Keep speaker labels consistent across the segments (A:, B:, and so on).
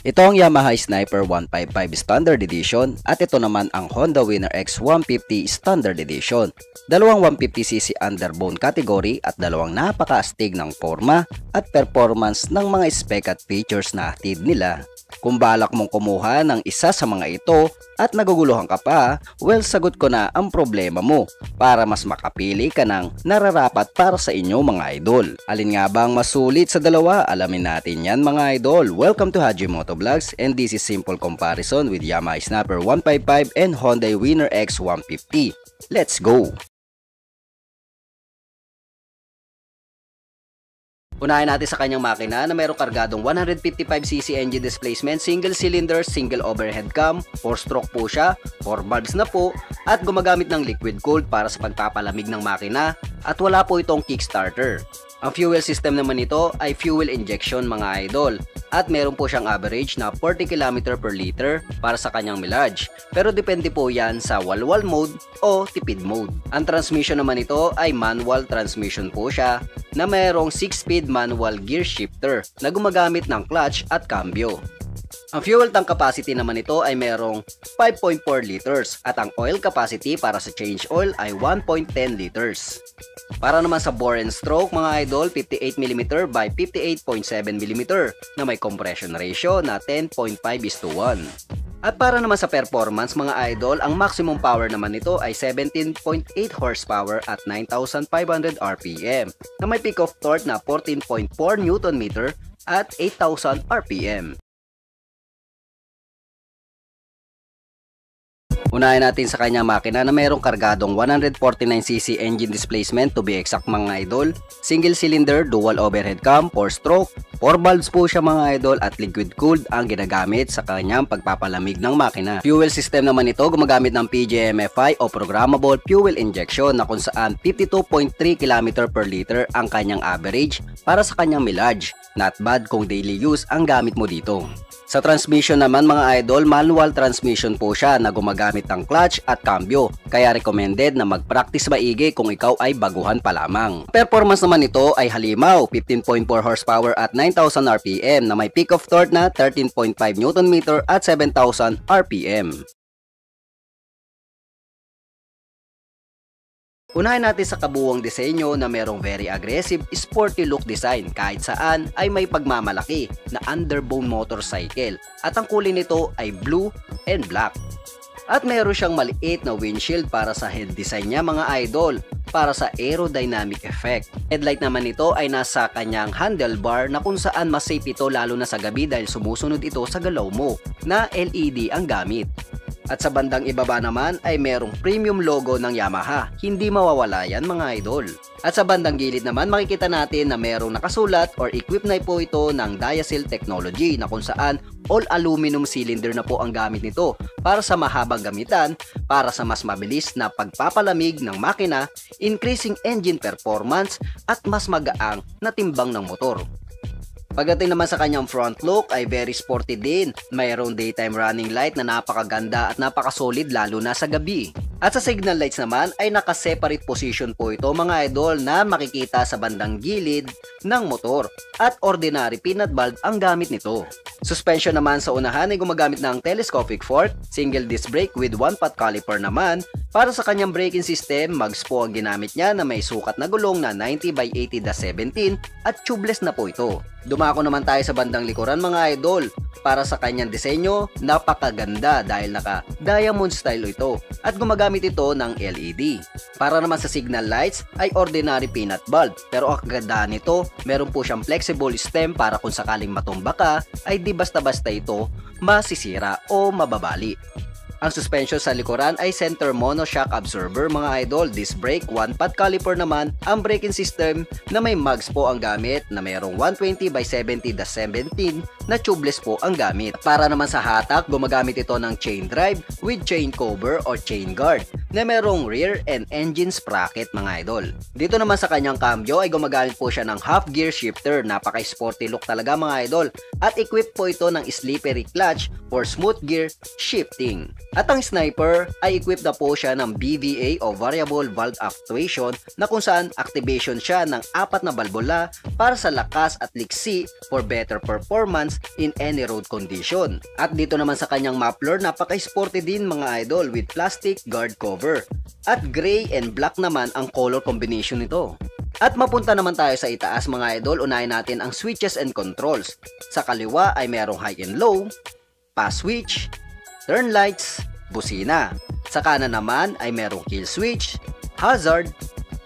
A: Ito ang Yamaha Sniper 155 Standard Edition at ito naman ang Honda Winner X 150 Standard Edition. Dalawang 150cc underbone category at dalawang napakaastig ng forma at performance ng mga spec at features na hatid nila. Kung balak mong kumuha ng isa sa mga ito at naguguluhan ka pa, well, sagot ko na ang problema mo para mas makapili ka ng nararapat para sa inyo mga idol. Alin nga bang masulit sa dalawa? Alamin natin yan mga idol. Welcome to Haji Moto Vlogs and this is simple comparison with Yamaha Sniper 155 and Honda Winner X 150. Let's go! Unahin natin sa kanyang makina na mayroong kargadong 155cc engine displacement, single cylinder, single overhead cam, 4-stroke po siya, 4 valves na po, at gumagamit ng liquid cooled para sa pagpapalamig ng makina at wala po itong kickstarter. Ang fuel system naman nito ay fuel injection mga idol at meron po siyang average na 40 km per liter para sa kanyang mileage. Pero depende po yan sa walwal mode o tipid mode. Ang transmission naman nito ay manual transmission po siya na mayroong 6-speed manual gear shifter na gumagamit ng clutch at cambio. Ang fuel tank capacity naman nito ay mayroong 5.4 liters at ang oil capacity para sa change oil ay 1.10 liters. Para naman sa bore and stroke mga idol, 58mm by 58.7mm na may compression ratio na 10.5:1. At para naman sa performance mga idol, ang maximum power naman nito ay 17.8 horsepower at 9,500 RPM na may peak of torque na 14.4 Nm at 8,000 RPM. Unahin natin sa kanyang makina na mayroong kargadong 149cc engine displacement to be exact mga idol, single cylinder, dual overhead cam, 4-stroke, 4 valves po siya mga idol at liquid cooled ang ginagamit sa kanyang pagpapalamig ng makina. Fuel system naman ito gumagamit ng PGM-FI o programmable fuel injection na kung saan 52.3 km per liter ang kanyang average para sa kanyang mileage. Not bad kung daily use ang gamit mo dito. Sa transmission naman mga idol, manual transmission po siya na gumagamit ng clutch at cambio, kaya recommended na mag-practice maigi kung ikaw ay baguhan pa lamang. Performance naman nito ay halimaw, 15.4 horsepower at 9,000 RPM na may peak of torque na 13.5 Nm at 7,000 RPM. Unahin natin sa kabuuang disenyo na merong very aggressive, sporty look design kahit saan ay may pagmamalaki na underbone motorcycle at ang kulay nito ay blue and black. At meron siyang maliit na windshield para sa head design niya mga idol para sa aerodynamic effect. Headlight naman nito ay nasa kanyang handlebar na kung saan mas safe ito lalo na sa gabi dahil sumusunod ito sa galaw mo na LED ang gamit. At sa bandang ibaba naman ay merong premium logo ng Yamaha. Hindi mawawala yan mga idol. At sa bandang gilid naman makikita natin na merong nakasulat or equipped na po ito ng Diasil technology na kung saan all aluminum cylinder na po ang gamit nito para sa mahabang gamitan, para sa mas mabilis na pagpapalamig ng makina, increasing engine performance at mas magaang na timbang ng motor. Pagdating naman sa kanyang front look ay very sporty din. Mayroong daytime running light na napakaganda at napakasolid lalo na sa gabi. At sa signal lights naman ay naka-separate position po ito mga idol na makikita sa bandang gilid ng motor at ordinary peanut bulb ang gamit nito. Suspension naman sa unahan ay gumagamit ng telescopic fork, single disc brake with 1-pot caliper naman. Para sa kanyang braking system, mags po ang ginamit niya na may sukat na gulong na 90/80/17 at tubeless na po ito. Dumako naman tayo sa bandang likuran mga idol. Para sa kanyang disenyo, napakaganda dahil naka diamond style ito at gumagamit ito ng LED. Para naman sa signal lights ay ordinary peanut bulb pero ang kagandahan nito, meron po siyang flexible stem para kung sakaling matumba ka ay di basta-basta ito masisira o mababali. Ang suspension sa likuran ay center monoshock absorber mga idol, disc brake, 1-pot caliper naman ang braking system na may mags po ang gamit na mayroong 120/70/17 na tubeless po ang gamit. Para naman sa hatak, gumagamit ito ng chain drive with chain cover o chain guard. na merong rear and engine sprocket mga idol. Dito naman sa kanyang cambio ay gumagamit po siya ng half gear shifter, napaka-sporty look talaga mga idol, at equipped po ito ng slippery clutch for smooth gear shifting. At ang Sniper ay equipped na po siya ng BVA o variable valve actuation na kung saan activation siya ng 4 na balbola para sa lakas at liksi for better performance in any road condition. At dito naman sa kanyang muffler, napaka-sporty din mga idol with plastic guard cover. At gray and black naman ang color combination nito. At mapunta naman tayo sa itaas mga idol, unahin natin ang switches and controls. Sa kaliwa ay merong high and low, pass switch, turn lights, busina. Sa kanan naman ay merong kill switch, hazard,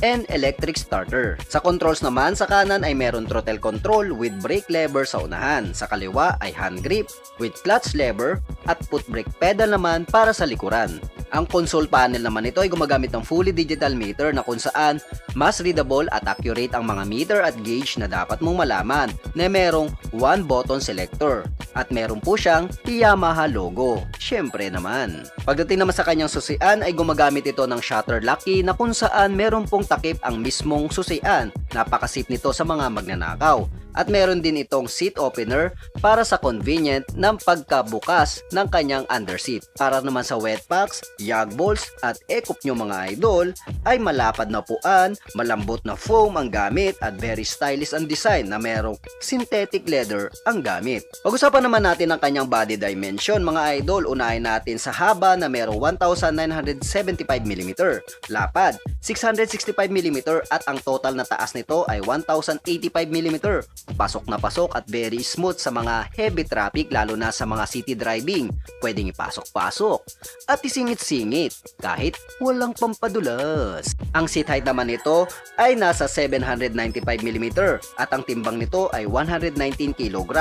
A: and electric starter. Sa controls naman, sa kanan ay meron throttle control with brake lever sa unahan. Sa kaliwa ay hand grip with clutch lever at foot brake pedal naman para sa likuran. Ang console panel naman ito ay gumagamit ng fully digital meter na kung saan mas readable at accurate ang mga meter at gauge na dapat mong malaman na merong one button selector at meron po siyang Yamaha logo. Syempre naman. Pagdating naman sa kanyang susian ay gumagamit ito ng shutter lock key na kung saan meron pong takip ang mismong susian. Napakasafe nito sa mga magnanakaw. At meron din itong seat opener para sa convenient ng pagkabukas ng kanyang underseat. Para naman sa wet packs, yag balls at ekop nyo mga idol ay malapad na puan, malambot na foam ang gamit at very stylish ang design na merong synthetic leather ang gamit. Pag-usapan naman natin ang kanyang body dimension mga idol, unahin natin sa haba na merong 1975mm, lapad 665mm at ang total na taas nito ay 1085mm. Pasok na pasok at very smooth sa mga heavy traffic lalo na sa mga city driving. Pwedeng ipasok-pasok at isingit-singit kahit walang pampadulas. Ang seat height naman nito ay nasa 795mm at ang timbang nito ay 119 kg.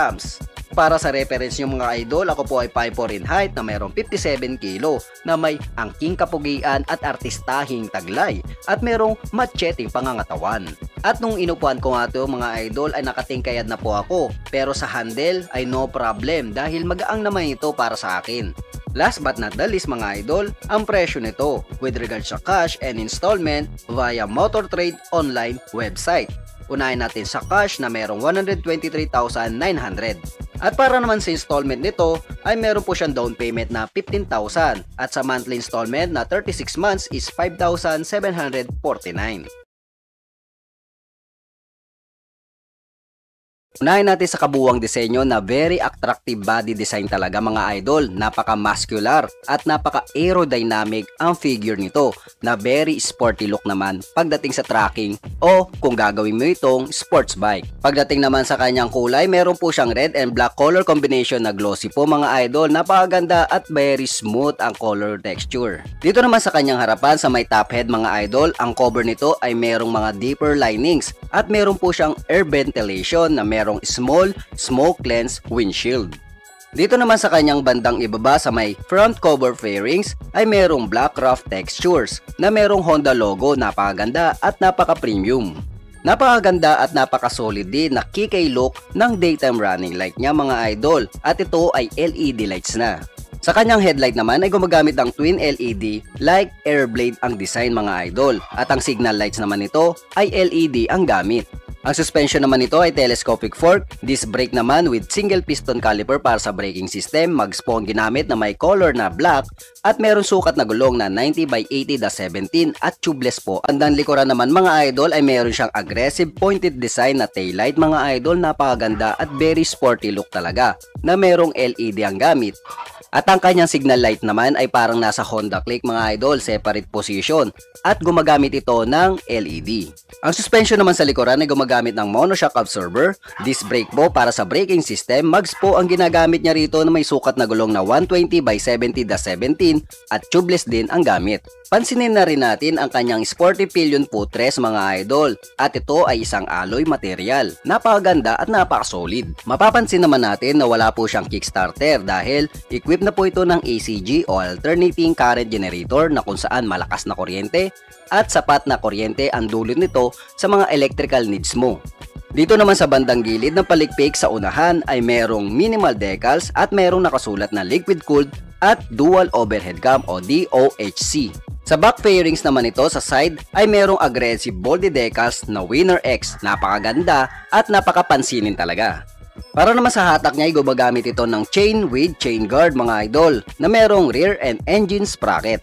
A: Para sa reference nyo mga idol, ako po ay 5'4" in height na mayroong 57 kg na may angking kapugian at artistahing taglay at merong matcheteng pangangatawan. At nung inupuan ko nga ito mga idol ay nakatingkayad na po ako, pero sa handle ay no problem dahil magaang naman ito para sa akin. Last but not the least mga idol, ang presyo nito with regards sa cash and installment via Motor Trade online website. Unahin natin sa cash na merong 123,900. At para naman sa installment nito ay meron po siyang down payment na 15,000 at sa monthly installment na 36 months is 5,749. Unahin natin sa kabuuang disenyo na very attractive body design talaga mga idol. Napaka-muscular at napaka-aerodynamic ang figure nito na very sporty look naman pagdating sa tracking o kung gagawin mo itong sports bike. Pagdating naman sa kanyang kulay, meron po siyang red and black color combination na glossy po mga idol. Napakaganda at very smooth ang color texture. Dito naman sa kanyang harapan sa may top head mga idol, ang cover nito ay merong mga deeper linings at meron po siyang air ventilation na merong small smoke lens windshield. Dito naman sa kanyang bandang ibaba sa may front cover fairings ay merong black rough textures na merong Honda logo. Napakaganda at napaka-premium. Napakaganda at napaka-solid din na kikay look ng daytime running light niya mga idol at ito ay LED lights na. Sa kanyang headlight naman ay gumagamit ng twin LED like airblade ang design mga idol at ang signal lights naman nito ay LED ang gamit. Ang suspension naman nito ay telescopic fork, disc brake naman with single piston caliper para sa braking system, mag-spawn ginamit na may color na black at meron sukat na gulong na 90/80/17 at tubeless po. Andang likuran naman mga idol ay meron siyang aggressive pointed design na taillight mga idol, napakaganda at very sporty look talaga na merong LED ang gamit. At ang kanyang signal light naman ay parang nasa Honda Click mga idol, separate position at gumagamit ito ng LED. Ang suspension naman sa likuran ay gumagamit ng monoshock absorber, disc brake po para sa braking system, mags po ang ginagamit niya rito na may sukat na gulong na 120/70/17 at tubeless din ang gamit. Pansinin na rin natin ang kanyang sporty pillion footrest mga idol at ito ay isang alloy material. Napakaganda at napakasolid. Mapapansin naman natin na wala po siyang kickstarter dahil equipped na po ito ng ACG o alternating current generator na kung saan malakas na kuryente at sapat na kuryente ang dulot nito sa mga electrical needs mo. Dito naman sa bandang gilid ng palikpik sa unahan ay merong minimal decals at merong nakasulat na liquid cooled at dual overhead cam o DOHC. Sa back fairings naman ito sa side ay merong aggressive boldy decals na Winner X, napakaganda at napakapansinin talaga. Para naman sa hatak niya ay gumagamit ito ng chain with chain guard mga idol na merong rear and engine sprocket.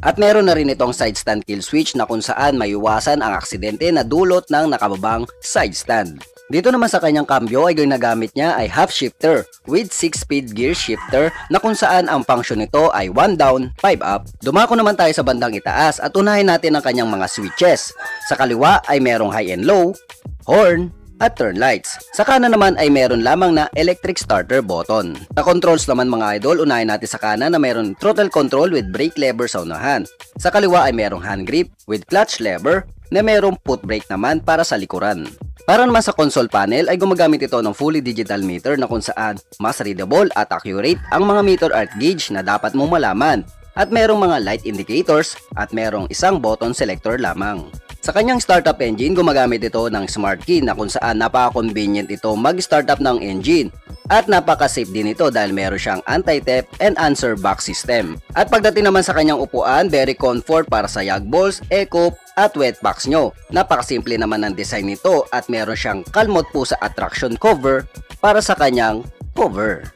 A: At meron na rin itong side stand kill switch na kung saan maiwasan ang aksidente na dulot ng nakababang side stand. Dito naman sa kanyang cambio ay ginagamit niya ay half shifter with 6-speed gear shifter na kung saan ang function nito ay 1 down, 5 up. Dumako naman tayo sa bandang itaas at unahin natin ang kanyang mga switches. Sa kaliwa ay merong high and low, horn, at turn lights. Sa kanan naman ay meron lamang na electric starter button. Sa controls naman mga idol, unahin natin sa kanan na meron throttle control with brake lever sa unahan. Sa kaliwa ay merong hand grip with clutch lever na merong foot brake naman para sa likuran. Para naman sa console panel ay gumagamit ito ng fully digital meter na kung saan mas readable at accurate ang mga meter at gauge na dapat mong malaman. At merong mga light indicators at merong isang button selector lamang. Sa kanyang startup engine, gumagamit ito ng smart key na kung saan napaka-convenient ito mag-startup ng engine. At napaka-safe din ito dahil meron siyang anti-theft and answer box system. At pagdating naman sa kanyang upuan, very comfort para sa yag balls, eco, at wet box nyo. Napakasimple naman ng design nito at meron siyang kalmot pusa attraction cover para sa kanyang cover.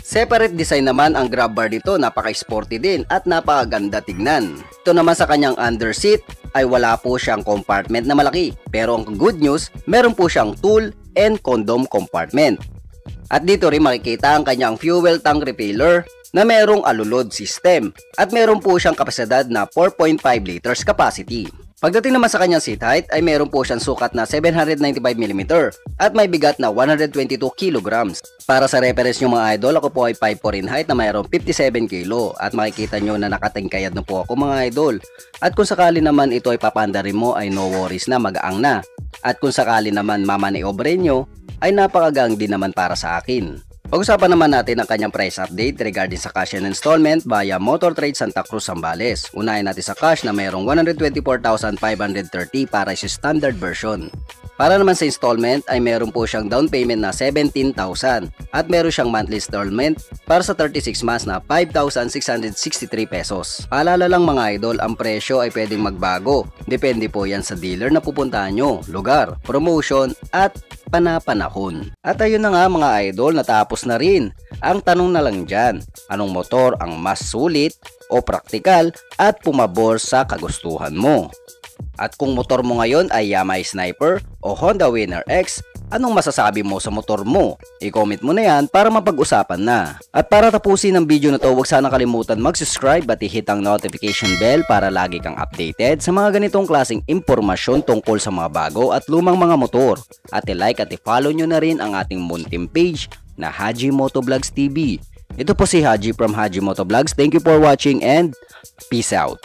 A: Separate design naman ang grab bar dito, napaka-sporty din at napakaganda tignan. Ito naman sa kanyang under seat ay wala po siyang compartment na malaki. Pero ang good news, meron po siyang tool and condom compartment. At dito rin makikita ang kanyang fuel tank refiller na merong alulod system. At meron po siyang kapasidad na 4.5 liters capacity. Pagdating naman sa kanyang seat height ay meron po siyang sukat na 795mm at may bigat na 122 kg. Para sa reference nyo mga idol, ako po ay 5'4" in height na mayroong 57 kg at makikita nyo na nakatingkayad na po ako mga idol. At kung sakali naman ito ay papandarin mo ay no worries na, magaang na. At kung sakali naman mamaniobre nyo ay napakagang din naman para sa akin. Pag-usapan naman natin ang kanyang price update regarding sa cash and installment via Motor Trade Santa Cruz, Zambales. Unahin natin sa cash na mayroong 124,530 para sa standard version. Para naman sa installment ay meron po siyang down payment na 17,000 at meron siyang monthly installment para sa 36 months na 5,663 pesos. Paalala lang mga idol, ang presyo ay pwedeng magbago. Depende po yan sa dealer na pupuntahan nyo, lugar, promotion at panapanahon. At ayun na nga mga idol, natapos na rin. Ang tanong na lang dyan, anong motor ang mas sulit o praktikal at pumabor sa kagustuhan mo? At kung motor mo ngayon ay Yamaha Sniper o Honda Winner X, anong masasabi mo sa motor mo? I-comment mo na yan para mapag-usapan na. At para tapusin ang video na to, huwag sana kalimutan mag-subscribe at i-hit ang notification bell para lagi kang updated sa mga ganitong klaseng impormasyon tungkol sa mga bago at lumang mga motor. At i-like at i-follow nyo na rin ang ating munting page na Haji Motovlogs TV. Ito po si Haji from Haji Motovlogs. Thank you for watching and peace out.